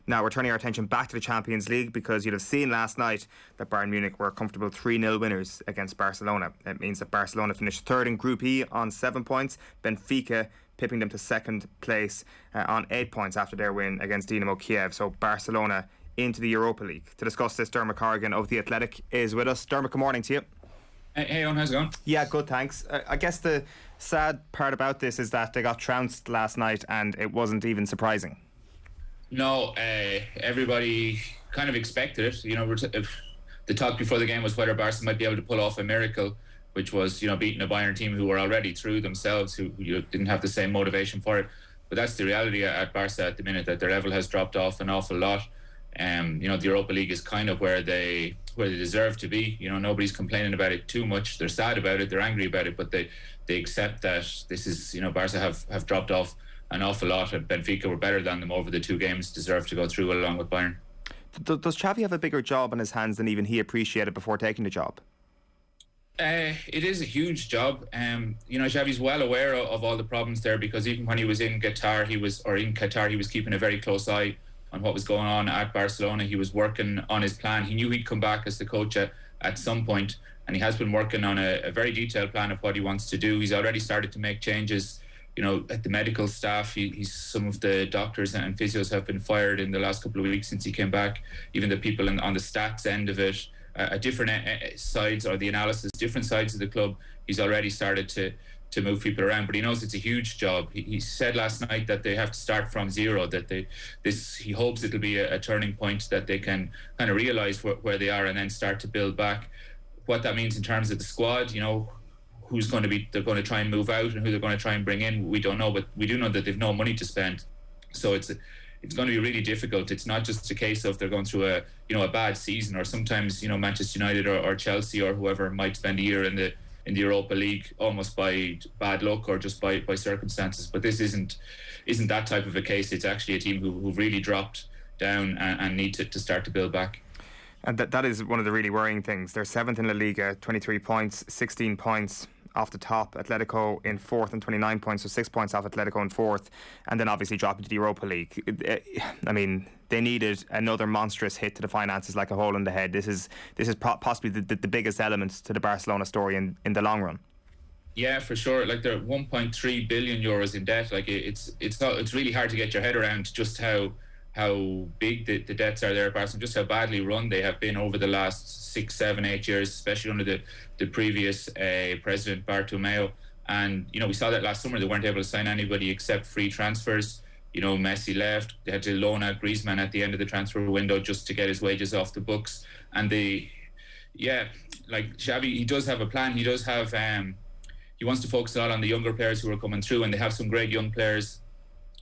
Now we're turning our attention back to the Champions League, because you'd have seen last night that Bayern Munich were comfortable 3-0 winners against Barcelona. It means that Barcelona finished third in Group E on 7 points. Benfica pipping them to second place on 8 points after their win against Dinamo Kiev. So Barcelona into the Europa League. To discuss this, Dermot Corrigan of The Athletic is with us. Dermot, good morning to you. Hey, Owen, how's it going? Yeah, good, thanks. I guess the sad part about this is that they got trounced last night and it wasn't even surprising. No, everybody kind of expected it. You know, the talk before the game was whether Barca might be able to pull off a miracle, which was, beating a Bayern team who were already through themselves, who didn't have the same motivation for it. But that's the reality at Barca at the minute, that their level has dropped off an awful lot. The Europa League is kind of where they deserve to be. Nobody's complaining about it too much. They're sad about it, they're angry about it, but they accept that this is, Barca have dropped off an awful lot, and Benfica were better than them over the 2 games, deserve to go through along with Bayern. Does Xavi have a bigger job on his hands than even he appreciated before taking the job? It is a huge job. Xavi's well aware of all the problems there, because even when he was in Qatar, he was keeping a very close eye on what was going on at Barcelona. He was working on his plan. He knew he'd come back as the coach at some point, and he has been working on a very detailed plan of what he wants to do. He's already started to make changes. At the medical staff, some of the doctors and physios have been fired in the last couple of weeks since he came back. Even the people on the stats end of it, different sides, or the analysis, different sides of the club, he's already started to move people around. But he knows it's a huge job. He said last night that they have to start from zero, that he hopes it'll be a turning point, that they can kind of realise where they are and then start to build back. What that means in terms of the squad, they're going to try and move out, and who they're going to try and bring in, we don't know, but we do know that they've no money to spend. So it's going to be really difficult. It's not just a case of they're going through a bad season, or sometimes Manchester United or Chelsea or whoever might spend a year in the Europa League almost by bad luck or just by circumstances. But this isn't that type of a case. It's actually a team who've really dropped down and need to start to build back. And that is one of the really worrying things. They're 7th in La Liga, 23 points, 16 points off the top. Atletico in 4th and 29 points, so 6 points off Atletico in 4th, and then obviously dropping to the Europa League. I mean, they needed another monstrous hit to the finances, like a hole in the head. This is possibly the biggest element to the Barcelona story in the long run. Yeah, for sure. Like, they're 1.3 billion euros in debt. Like, it's really hard to get your head around just how big the debts are there at Barcelona, just how badly run they have been over the last 6, 7, 8 years, especially under the previous president, Bartomeu. And, we saw that last summer. They weren't able to sign anybody except free transfers. Messi left. They had to loan out Griezmann at the end of the transfer window just to get his wages off the books. And Xavi, he does have a plan. He does have, he wants to focus a lot on the younger players who are coming through, and they have some great young players.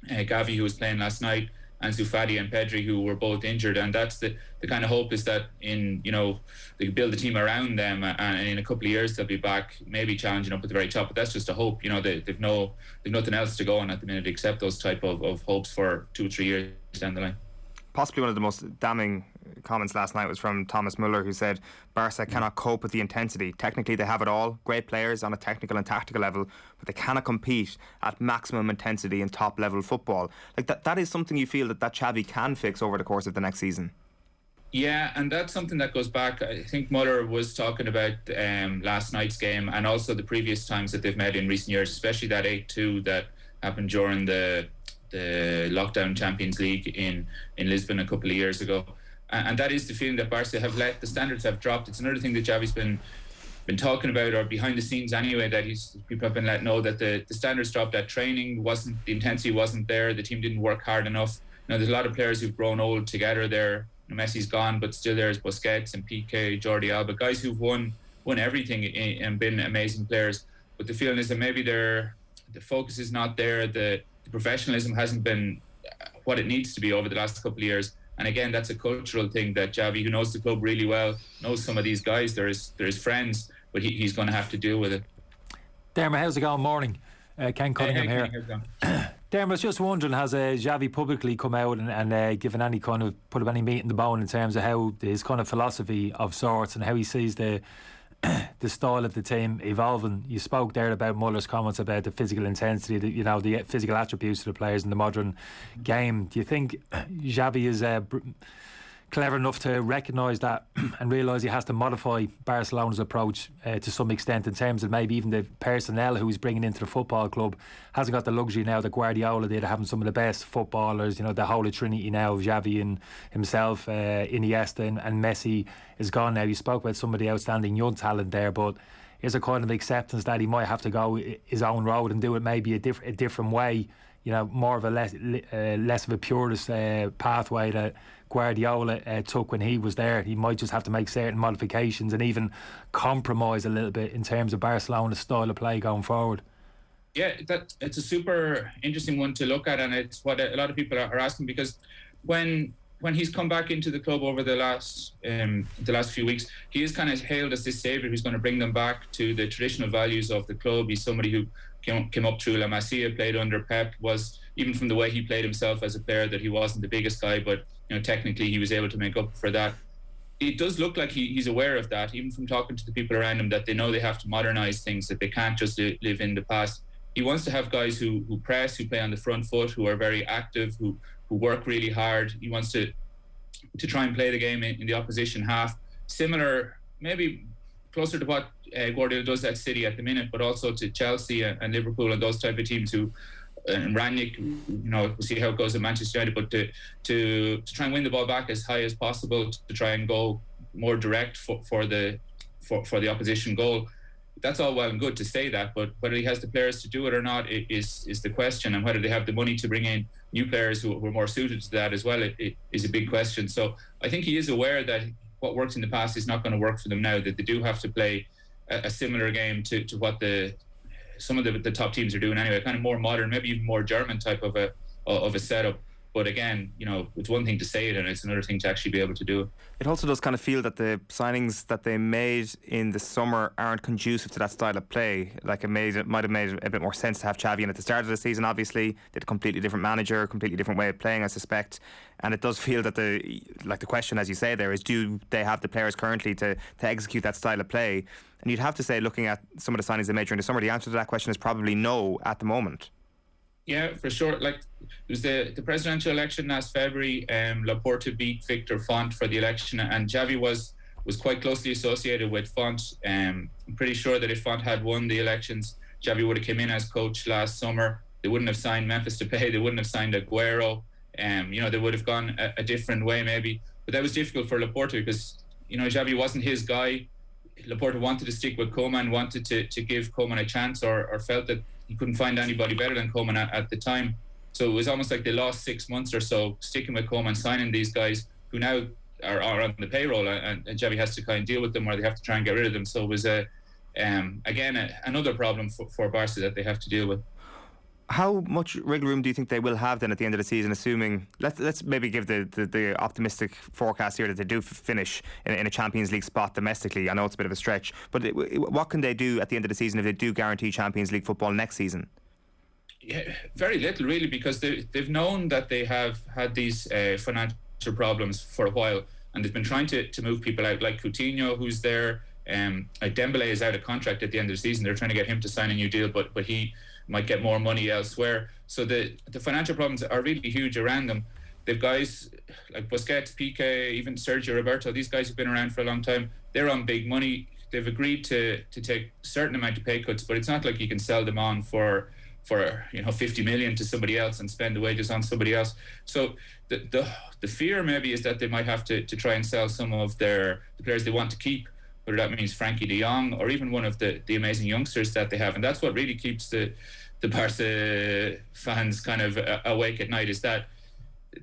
Gavi, who was playing last night, Ansu Fati and Pedri, who were both injured, and that's the kind of hope, is that they build a team around them, and in a couple of years they'll be back, maybe challenging up at the very top. But that's just a hope. They've nothing else to go on at the minute except those type of hopes for 2 or 3 years down the line. Possibly one of the most damning comments last night was from Thomas Muller, who said Barca cannot cope with the intensity. Technically they have it all, great players on a technical and tactical level, but they cannot compete at maximum intensity in top level football. Like that is something you feel that Xavi can fix over the course of the next season? Yeah, and that's something that goes back. I think Muller was talking about last night's game, and also the previous times that they've met in recent years, especially that 8-2 that happened during the lockdown Champions League in Lisbon a couple of years ago. And that is the feeling that Barca have let the standards have dropped. It's another thing that Xavi's been talking about, or behind the scenes anyway, that people have been let know that the standards dropped, that training the intensity wasn't there, the team didn't work hard enough. There's a lot of players who've grown old together there. Messi's gone, but still there's Busquets and Piqué, Jordi Alba, guys who've won everything and been amazing players. But the feeling is that maybe the focus is not there, the professionalism hasn't been what it needs to be over the last couple of years. And again, that's a cultural thing that Xavi, who knows the club really well, knows some of these guys, they're his friends, but he's going to have to deal with it. Dermot, how's it going? Morning. Ken Cunningham here. Dermot, I was just wondering, has Xavi publicly come out and given any kind of, put up any meat in the bone in terms of how his kind of philosophy of sorts and how he sees the the style of the team evolving. You spoke there about Muller's comments about the physical intensity, the physical attributes of the players in the modern game. Do you think Xavi is clever enough to recognise that and realise he has to modify Barcelona's approach to some extent, in terms of maybe even the personnel who he's bringing into the football club hasn't got the luxury now that Guardiola did, having some of the best footballers, the Holy Trinity now of Xavi and himself, Iniesta and Messi is gone now. You spoke about some of the outstanding young talent there, but is a kind of acceptance that he might have to go his own road and do it maybe a different way, more of a less of a purist pathway that Guardiola took when he was there. He might just have to make certain modifications and even compromise a little bit in terms of Barcelona's style of play going forward. Yeah, it's a super interesting one to look at, and it's what a lot of people are asking, because when he's come back into the club over the last few weeks, he is kind of hailed as this saviour who's going to bring them back to the traditional values of the club. He's somebody who came up through La Masia, played under Pep, was, even from the way he played himself as a player, that he wasn't the biggest guy, but technically he was able to make up for that. It does look like he's aware of that, even from talking to the people around him, that they know they have to modernise things, that they can't just live in the past. He wants to have guys who press, who play on the front foot, who are very active, who work really hard. He wants to try and play the game in the opposition half, similar, maybe closer to what Guardiola does at City at the minute, but also to Chelsea and Liverpool and those type of teams and Rangnick, we'll see how it goes at Manchester United, but to try and win the ball back as high as possible, to try and go more direct for the opposition goal. That's all well and good to say that, but whether he has the players to do it or not is the question, and whether they have the money to bring in new players who are more suited to that as well it is a big question. So I think he is aware that what worked in the past is not going to work for them now, that they do have to play a similar game to what some of the top teams are doing anyway, kind of more modern, maybe even more German type of a setup. But again, it's one thing to say it, and it's another thing to actually be able to do it. It also does kind of feel that the signings that they made in the summer aren't conducive to that style of play. Like it might have made a bit more sense to have Xavi in at the start of the season. Obviously, they had a completely different manager, completely different way of playing, I suspect. And it does feel that the question, as you say there, is do they have the players currently to execute that style of play? And you'd have to say, looking at some of the signings they made during the summer, the answer to that question is probably no at the moment. Yeah, for sure. Like, it was the presidential election last February. Laporta beat Victor Font for the election, and Xavi was quite closely associated with Font. I'm pretty sure that if Font had won the elections, Xavi would have come in as coach last summer. They wouldn't have signed Memphis Depay. They wouldn't have signed Aguero. They would have gone a different way maybe. But that was difficult for Laporta because, Xavi wasn't his guy. Laporta wanted to stick with Koeman, wanted to give Koeman a chance, or felt that he couldn't find anybody better than Koeman at the time. So it was almost like they lost 6 months or so sticking with Koeman, signing these guys who now are on the payroll, and Xavi has to kind of deal with them, or they have to try and get rid of them. So it was another problem for Barca that they have to deal with. How much wriggle room do you think they will have then at the end of the season, assuming let's maybe give the optimistic forecast here that they do finish in a Champions League spot domestically? I know it's a bit of a stretch, but what can they do at the end of the season if they do guarantee Champions League football next season? Yeah, very little really, because they've known that they have had these financial problems for a while, and they've been trying to move people out, like Coutinho, who's there. Dembele is out of contract at the end of the season. They're trying to get him to sign a new deal, but he might get more money elsewhere. So the financial problems are really huge around them. They've guys like Busquets, Piqué, even Sergio Roberto. These guys have been around for a long time. They're on big money. They've agreed to take a certain amount of pay cuts, but it's not like you can sell them on for 50 million to somebody else and spend the wages on somebody else. So the fear maybe is that they might have to try and sell some of the players they want to keep, whether that means Frankie de Jong or even one of the amazing youngsters that they have. And that's what really keeps the Barca fans kind of awake at night, is that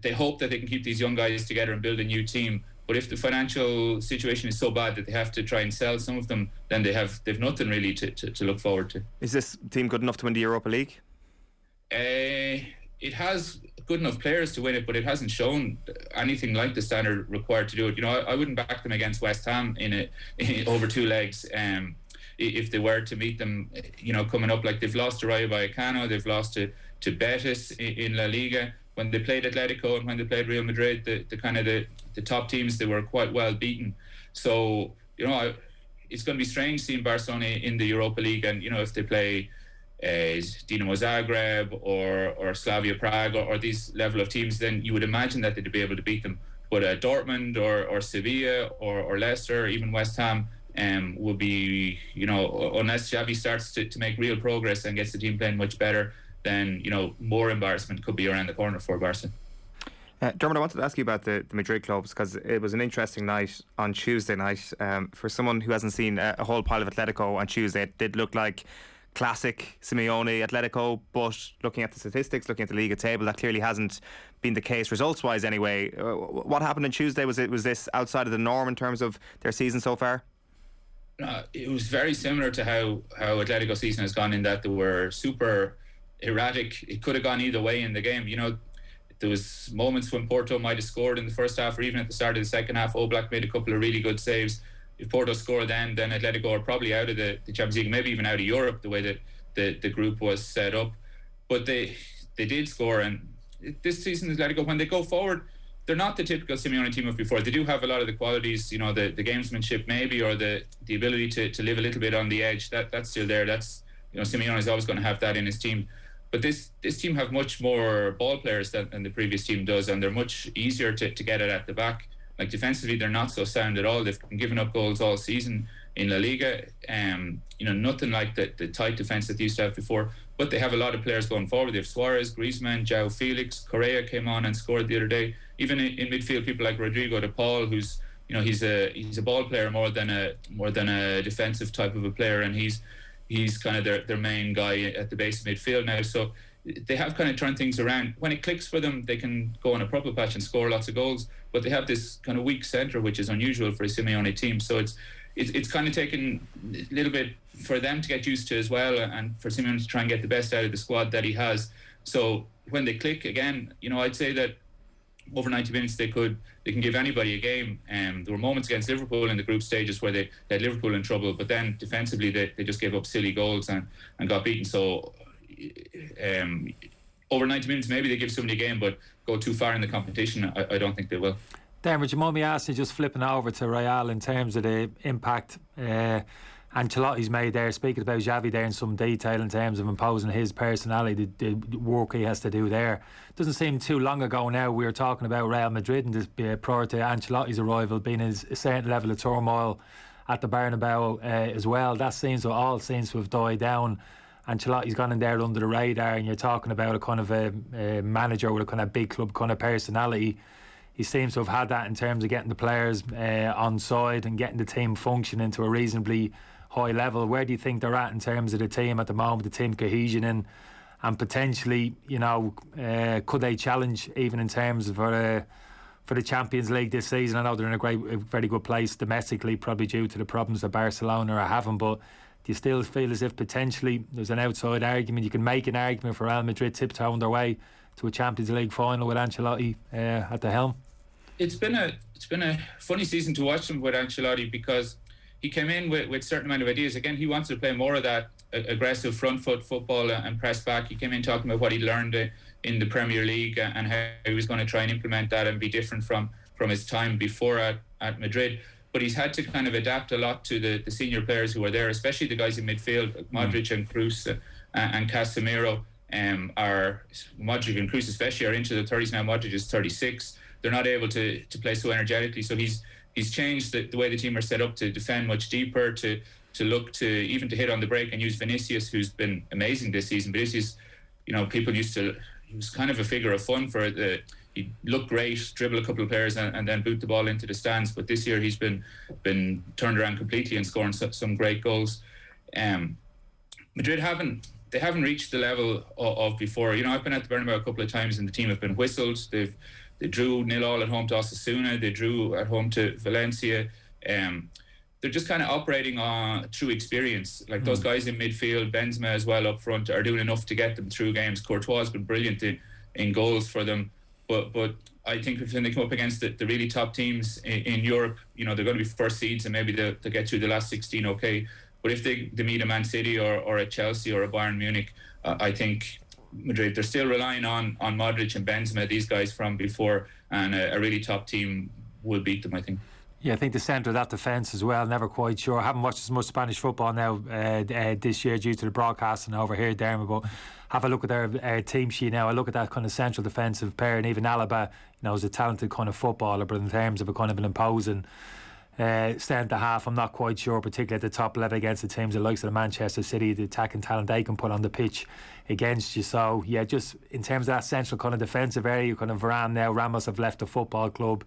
they hope that they can keep these young guys together and build a new team. But if the financial situation is so bad that they have to try and sell some of them, then they've nothing really to look forward to. Is this team good enough to win the Europa League? It has good enough players to win it, but it hasn't shown anything like the standard required to do it. I wouldn't back them against West Ham in over two legs. If they were to meet them, coming up, like they've lost to Rayo Vallecano, they've lost to Betis in La Liga. When they played Atletico and when they played Real Madrid, the top teams, they were quite well beaten. So, it's going to be strange seeing Barcelona in the Europa League, and if they play Dinamo Zagreb or Slavia Prague or these level of teams, then you would imagine that they'd be able to beat them. But Dortmund or Sevilla or Leicester, even West Ham, will be, unless Xavi starts to make real progress and gets the team playing much better, then more embarrassment could be around the corner for Barca. Dermot, I wanted to ask you about the Madrid clubs, because it was an interesting night on Tuesday night. For someone who hasn't seen a whole pile of Atletico on Tuesday, it did look like classic Simeone Atletico, but looking at the statistics, looking at the Liga table, that clearly hasn't been the case results-wise anyway. What happened on Tuesday? Was this outside of the norm in terms of their season so far? It was very similar to how Atletico's season has gone, in that they were super erratic. It could have gone either way in the game. There was moments when Porto might have scored in the first half, or even at the start of the second half. Oblak made a couple of really good saves. If Porto scored then Atletico are probably out of the Champions League, maybe even out of Europe, the way that the group was set up. But they did score, and this season Atletico, when they go forward, they're not the typical Simeone team of before. They do have a lot of the qualities, the gamesmanship maybe, or the ability to live a little bit on the edge. That's still there. That's Simeone is always going to have that in his team. But this team have much more ball players than the previous team does, and they're much easier to get it at the back. Like defensively, they're not so sound at all. They've been giving up goals all season in La Liga. Nothing like the tight defence that they used to have before. But they have a lot of players going forward. They have Suarez, Griezmann, João Felix, Correa came on and scored the other day. Even in midfield, people like Rodrigo de Paul, who's he's a ball player more than a defensive type of a player, and he's kind of their main guy at the base of midfield now. So they have kind of turned things around. When it clicks for them, they can go on a proper patch and score lots of goals. But they have this kind of weak centre, which is unusual for a Simeone team. So it's kind of taken a little bit for them to get used to as well, and for Simeone to try and get the best out of the squad that he has. So when they click again, I'd say that over 90 minutes they can give anybody a game. There were moments against Liverpool in the group stages where they had Liverpool in trouble, but then defensively they just gave up silly goals and got beaten. So over 90 minutes maybe they give somebody a game, but go too far in the competition, I don't think they will. Dermot, you mind me asking, just flipping over to Real in terms of the impact Ancelotti's made there, speaking about Xavi there in some detail in terms of imposing his personality, the work he has to do there. Doesn't seem too long ago now we were talking about Real Madrid, and this prior to Ancelotti's arrival being a certain level of turmoil at the Bernabeu as well. That all seems to have died down. Ancelotti's gone in there under the radar, and you're talking about a kind of a manager with a kind of big club kind of personality. He seems to have had that in terms of getting the players on side and getting the team functioning to a reasonably high level. Where do you think they're at in terms of the team at the moment, the team cohesion, and potentially, could they challenge even in terms of for the Champions League this season? I know they're in a very good place domestically, probably due to the problems that Barcelona are having, but do you still feel as if potentially there's an outside argument? You can make an argument for Real Madrid tiptoeing their way to a Champions League final with Ancelotti at the helm? It's been a funny season to watch him with Ancelotti, because he came in with a certain amount of ideas. Again, he wants to play more of that aggressive front foot football and press back. He came in talking about what he learned in the Premier League and how he was going to try and implement that and be different from his time before at Madrid. But he's had to kind of adapt a lot to the senior players who are there, especially the guys in midfield, like Modric and Kroos and Casemiro. Modric and Kroos especially are into the 30s now. Modric is 36. They're not able to play so energetically. So he's changed the way the team are set up to defend much deeper, to look to even to hit on the break and use Vinicius, who's been amazing this season. Vinicius, people he was kind of a figure of fun he'd look great, dribble a couple of players and then boot the ball into the stands. But this year he's been turned around completely and scoring some great goals. Madrid haven't reached the level of before. I've been at the Bernabeu a couple of times and the team have been whistled. They drew 0-0 at home to Osasuna. They drew at home to Valencia. They're just kind of operating through experience. Like those guys in midfield, Benzema as well up front, are doing enough to get them through games. Courtois has been brilliant in goals for them. But I think when they come up against the really top teams in Europe, they're going to be first seeds and maybe they'll get through the last 16 okay. But if they meet a Man City or a Chelsea or a Bayern Munich, I think Madrid, they're still relying on Modric and Benzema, these guys from before, and a really top team will beat them, I think. Yeah, I think the centre of that defence as well, never quite sure. I haven't watched as much Spanish football now this year due to the broadcasting over here, Dermot, but have a look at their team sheet now. I look at that kind of central defensive pair, and even Alaba, is a talented kind of footballer, but in terms of a kind of an imposing centre half, I'm not quite sure, particularly at the top level against the teams the likes of the Manchester City, the attacking talent they can put on the pitch against you. So yeah, just in terms of that central kind of defensive area, kind of Varane now, Ramos have left the football club.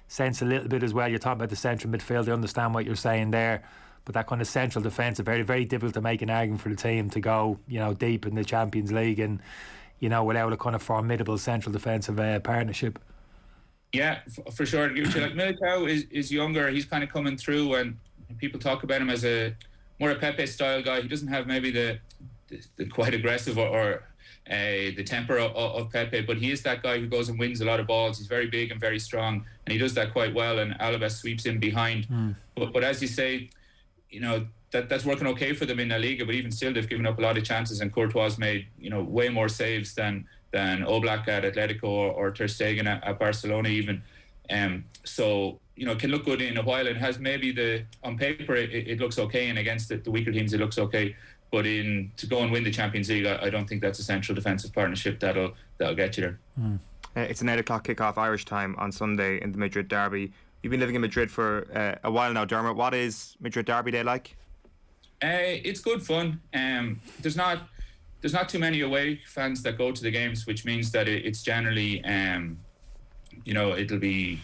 Sense a little bit as well. You're talking about the central midfield. I understand what you're saying there, but that kind of central defensive, very, very difficult to make an argument for the team to go, deep in the Champions League and, without a kind of formidable central defensive partnership. Yeah, for sure. Like Militao is younger. He's kind of coming through, and people talk about him as more a Pepe style guy. He doesn't have maybe the quite aggressive or the temper of Pepe, but he is that guy who goes and wins a lot of balls. He's very big and very strong, and he does that quite well, and Alaba sweeps in behind. But as you say, that's working okay for them in La Liga, but even still they've given up a lot of chances, and Courtois made way more saves than Oblak at Atletico or Ter Stegen at Barcelona even. So it can look good in a while, and has maybe on paper it looks okay, and against the weaker teams it looks okay. But to go and win the Champions League, I don't think that's a central defensive partnership that'll get you there. It's an 8 o'clock kickoff Irish time on Sunday in the Madrid derby. You've been living in Madrid for a while now, Dermot. What is Madrid derby day like? It's good fun. There's not too many away fans that go to the games, which means that it's generally, it'll be.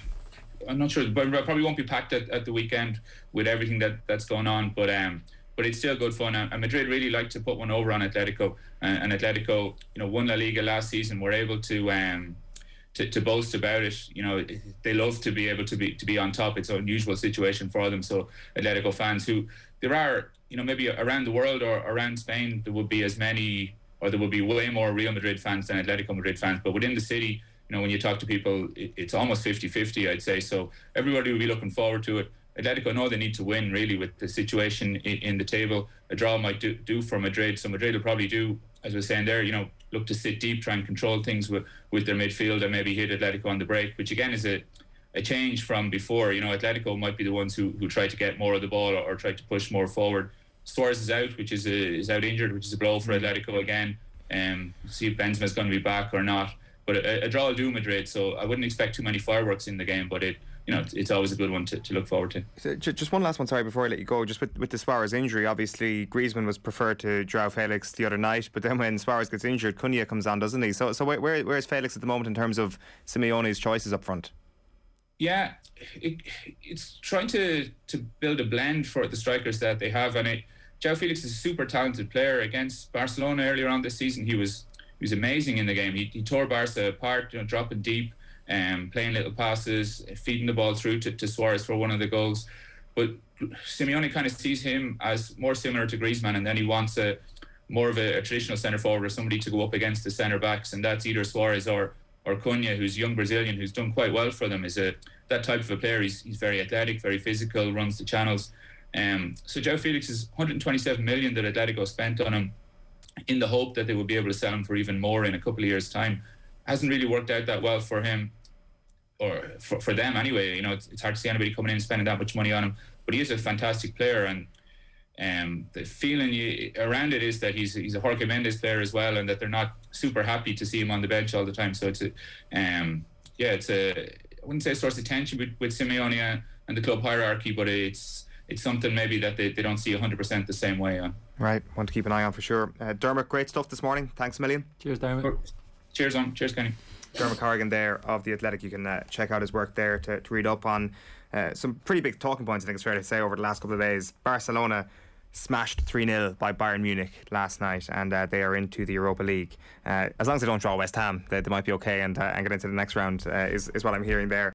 I'm not sure, but it probably won't be packed at the weekend with everything that's going on. But it's still good fun, and Madrid really like to put one over on Atletico. And Atletico, won La Liga last season. Were able to boast about it. They love to be able to be on top. It's an unusual situation for them. So Atletico fans, who there are, maybe around the world or around Spain, there would be as many, or there would be way more Real Madrid fans than Atletico Madrid fans. But within the city, when you talk to people, it's almost 50-50, I'd say. So everybody will be looking forward to it. Atletico know they need to win, really, with the situation in the table. A draw might do for Madrid. So Madrid will probably do, as we were saying there, look to sit deep, try and control things with their midfield, and maybe hit Atletico on the break, which again is a change from before. Atletico might be the ones who try to get more of the ball or try to push more forward. Suarez is out, which is out injured, which is a blow for Atletico again. See if Benzema's going to be back or not. But a draw will do Madrid, so I wouldn't expect too many fireworks in the game, but it's always a good one to look forward to. So just one last one, sorry, before I let you go. Just with the Suarez injury, obviously Griezmann was preferred to Joao Felix the other night, but then when Suarez gets injured, Cunha comes on, doesn't he? So where is Felix at the moment in terms of Simeone's choices up front? Yeah, it's trying to build a blend for the strikers that they have, and Joao Felix is a super talented player. Against Barcelona earlier on this season, he was amazing in the game. He tore Barca apart, dropping deep, playing little passes, feeding the ball through to Suarez for one of the goals. But Simeone kind of sees him as more similar to Griezmann, and then he wants more of a traditional centre forward, or somebody to go up against the centre backs, and that's either Suarez or Cunha, who's a young Brazilian who's done quite well for them. Is that type of a player. He's very athletic, very physical, runs the channels. So Joao Felix is 127 million that Atletico spent on him, in the hope that they will be able to sell him for even more in a couple of years' time. Hasn't really worked out that well for him, or for them anyway. It's hard to see anybody coming in and spending that much money on him. But he is a fantastic player, and the feeling around it is that he's a Jorge Mendes player as well, and that they're not super happy to see him on the bench all the time. So it's I wouldn't say a source of tension with Simeone and the club hierarchy, but it's something maybe that they don't see 100% the same way on. Right, want to keep an eye on for sure. Dermot, great stuff this morning. Thanks a million. Cheers, Dermot. Cheers, Kenny. Dermot Corrigan there of The Athletic. You can check out his work there to read up on some pretty big talking points, I think it's fair to say, over the last couple of days. Barcelona smashed 3-0 by Bayern Munich last night, and they are into the Europa League. As long as they don't draw West Ham, they might be okay and get into the next round, is what I'm hearing there.